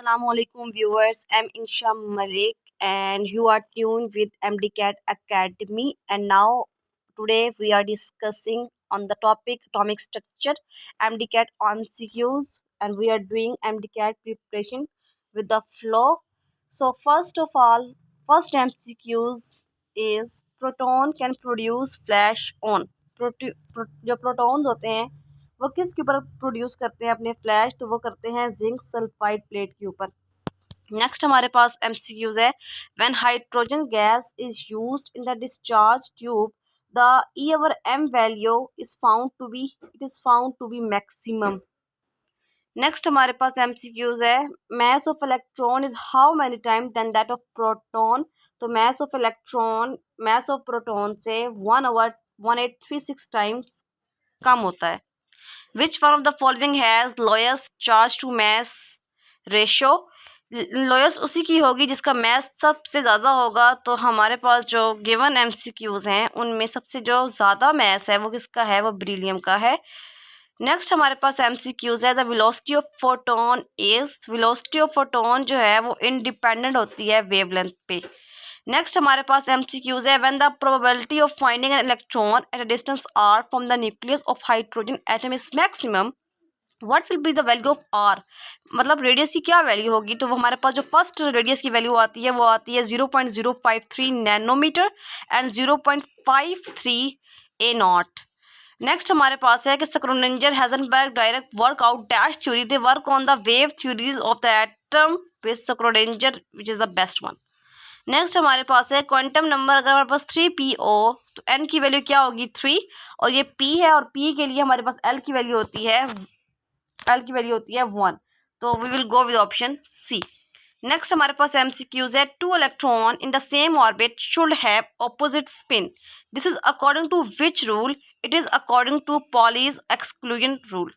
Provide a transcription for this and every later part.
Assalamualaikum viewers. I'm Insha Malik and you are tuned with MDCAT Academy, and now today we are discussing on the topic atomic structure, MDCAT MCQs, and we are doing MDCAT preparation with the flow. So first of all, first MCQs is proton can produce flash on. जो protons होते हैं वो किसके ऊपर produce करते हैं अपने flash, तो वो करते हैं जिंक सल्फाइड प्लेट के ऊपर। नेक्स्ट हमारे पास एमसीक्यूज है, when hydrogen gas is used in the discharge tube the EM value is found to be maximum. Next हमारे पास एमसीक्यूज है, mass of electron is how many time than that of proton. तो mass of proton से 1/1836 times कम होता है। Which one of the following has lowest charge to mass ratio? Lowest उसी की होगी जिसका मैस सबसे ज़्यादा होगा। तो हमारे पास जो गिवन MCQs हैं उनमें सबसे जो ज़्यादा मैस है वो किसका है, वो बेरिलियम का है। नेक्स्ट हमारे पास MCQs है, द वेलोसिटी ऑफ फोटोन जो है वो इंडिपेंडेंट होती है वेवलेंथ पे। नेक्स्ट हमारे पास MCQs है, when the probability of finding an electron at a distance r from the nucleus of hydrogen atom is maximum, what will be the value of r। मतलब रेडियस की क्या value होगी, तो वो हमारे पास जो फर्स्ट रेडियस की वैल्यू आती है वो आती है 0.053 नैनोमीटर एंड 0.53 A0। नेक्स्ट हमारे पास है कि Schrödinger Heisenberg direct work out dash theory, they work on the wave theories of the atom with Schrödinger which is the best one. Next हमारे पास है क्वांटम नंबर, अगर हमारे पास 3p0 तो n की वैल्यू क्या होगी 3, और ये p है और p के लिए हमारे पास l की वैल्यू होती है 1। तो we will go with option C. Next हमारे पास MCQs है, two electron in the same orbit should have opposite spin, this is according to which rule, it is according to Pauli's exclusion rule.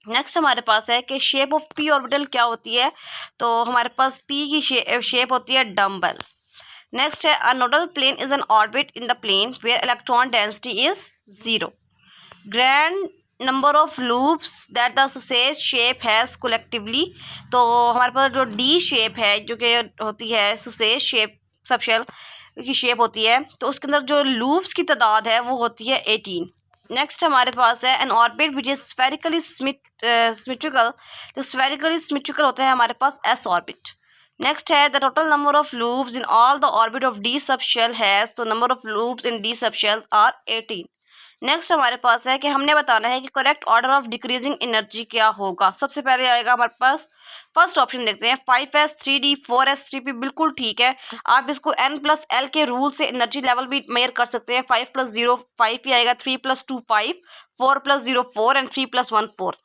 Next हमारे पास है कि shape of p orbital क्या होती है, तो हमारे पास p की शेप होती है डम्बल। नेक्स्ट है, a nodal plane is an orbit in the plane where electron density is 0। Grand number of loops that the sausage shape has collectively, तो हमारे पास जो D शेप है जो कि होती है सुसेज शेप सबशेल की शेप होती है, तो उसके अंदर जो लूप्स की तादाद है वो होती है 18। नेक्स्ट हमारे पास है, an orbit which is spherically symmetrical, तो स्फेरिकली सिमेट्रिकल होता है हमारे पास S ऑर्बिट। नेक्स्ट है, the total number of loops in all the orbit of D subshell has, तो number of loops in D subshell are 18। Next हमारे पास है कि हमने बताना है कि correct order of decreasing energy क्या होगा। सबसे पहले आएगा हमारे पास फर्स्ट ऑप्शन, देखते हैं 5s 3d 4s 3p, बिल्कुल ठीक है। आप इसको n+l के रूल से एनर्जी लेवल भी मेजर कर सकते हैं। 5 + 0 5 ही आएगा, 3 + 2 5, 4 + 0 4 एंड 3 + 1 4।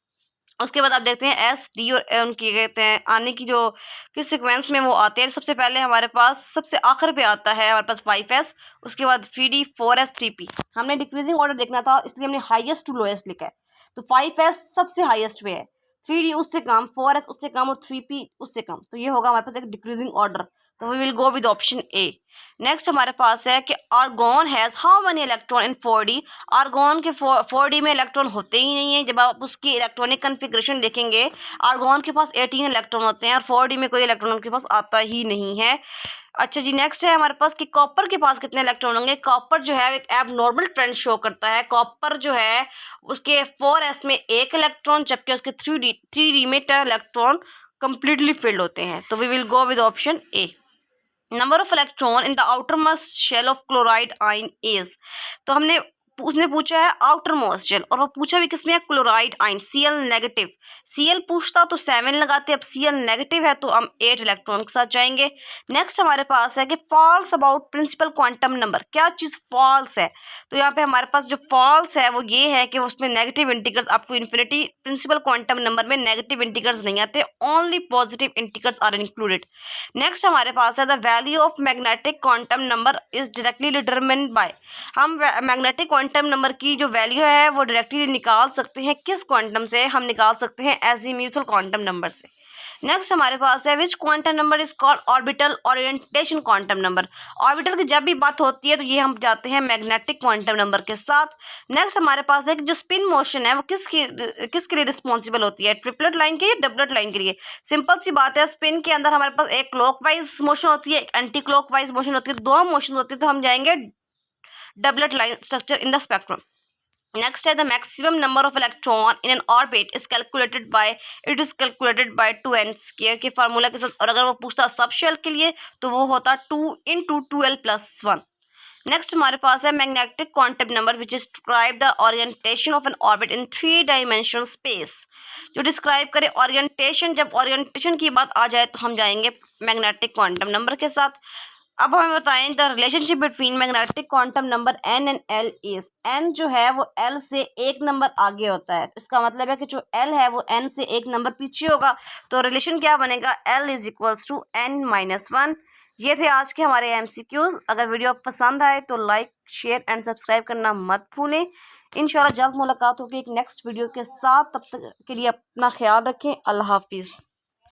उसके बाद आप देखते हैं S D और उनकी कहते हैं आने की जो किस सीक्वेंस में वो आते हैं। सबसे पहले हमारे पास सबसे आखिर पे आता है हमारे पास 5s, उसके बाद 3d 4s 3p। हमने डिक्रीजिंग ऑर्डर देखना था इसलिए हमने हाईएस्ट टू लोएस्ट लिखा है, तो 5s सबसे हाईएस्ट पे है, 3d उससे कम, 4s उससे कम और 3p उससे कम, तो ये होगा हमारे पास एक डिक्रीजिंग ऑर्डर। तो we will go with option A. Next हमारे पास है कि argon has how many electron in 4d। Argon के 4d में इलेक्ट्रॉन होते ही नहीं है। जब आप उसकी इलेक्ट्रॉनिक कन्फिग्रेशन देखेंगे आर्गॉन के पास 18 इलेक्ट्रॉन होते हैं और 4d में कोई इलेक्ट्रॉन उनके पास आता ही नहीं है। अच्छा जी, नेक्स्ट है हमारे पास कि कॉपर के पास कितने इलेक्ट्रॉन होंगे। कॉपर जो है एक एबनॉर्मल ट्रेंड शो करता है। कॉपर जो है उसके 4s में 1 इलेक्ट्रॉन, जबकि उसके 3d में 10 इलेक्ट्रॉन कंप्लीटली फिल्ड होते हैं। तो we will go with option A. Number of electron in the outermost shell of chloride ion is, तो उसने पूछा है आउटर मोस्ट शेल, और वो पूछा भी किसमें है, chloride ion Cl negative. Cl पूछता तो 7 लगाते, अब Cl नेगेटिव है तो हम 8 इलेक्ट्रॉन के साथ जाएंगे। नेक्स्ट हमारे पास है कि false about principal quantum number, क्या चीज़ फॉल्स है, तो यहाँ पे हमारे पास जो फॉल्स है वो ये है कि उसमें negative integers up to infinity, principal quantum number में नेगेटिव इंटीजर्स नहीं आते, only positive integers are included. Next हमारे पास है, the value of magnetic quantum number is directly determined by, हम मैग्नेटिक क्वांटम नंबर की जो वैल्यू है वो डायरेक्टली निकाल सकते हैं किस क्वांटम से, हम निकाल सकते हैं एजीम्यूथल क्वांटम नंबर से। नेक्स्ट हमारे पास है which quantum number is called orbital orientation quantum number. Orbital की जब भी बात होती है तो ये हम जाते हैं मैग्नेटिक क्वांटम नंबर के साथ। नेक्स्ट हमारे पास है कि जो स्पिन मोशन है वो किसके लिए रिस्पॉन्सिबल होती है, ट्रिपलेट लाइन के लिए, डबलेट लाइन के लिए। सिंपल सी बात है, स्पिन के अंदर हमारे पास एक क्लॉकवाइज मोशन होती है, एक एंटी क्लॉकवाइज मोशन होती है, दो मोशन होती है, तो हम जाएंगे doublet line structure in the spectrum. Next है the maximum number of electron in an orbit is calculated by 2n square के फार्मूला के साथ। और अगर वो पूछता सब शेल के लिए तो वो होता 2 × 2l+1। नेक्स्ट हमारे पास है magnetic quantum number which describe the orientation of N orbit in 3 dimensional space. जो डिस्क्राइब करे ओरिएंटेशन, जब ओरिएंटेशन की बात आ जाए तो हम जाएंगे मैग्नेटिक क्वांटम नंबर के साथ। अब हमें बताएं the relationship between magnetic quantum number n and l is. n जो है वो l से एक नंबर आगे होता है, इसका मतलब है कि जो l है वो n से एक नंबर पीछे होगा, तो रिलेशन क्या बनेगा, l is equals to n-1। ये थे आज के हमारे MCQs। अगर वीडियो पसंद आए तो लाइक, शेयर एंड सब्सक्राइब करना मत भूलें। इंशाल्लाह जल्द मुलाकात होगी एक नेक्स्ट वीडियो के साथ, तब तक के लिए अपना ख्याल रखें। अल्लाह हाफिज़।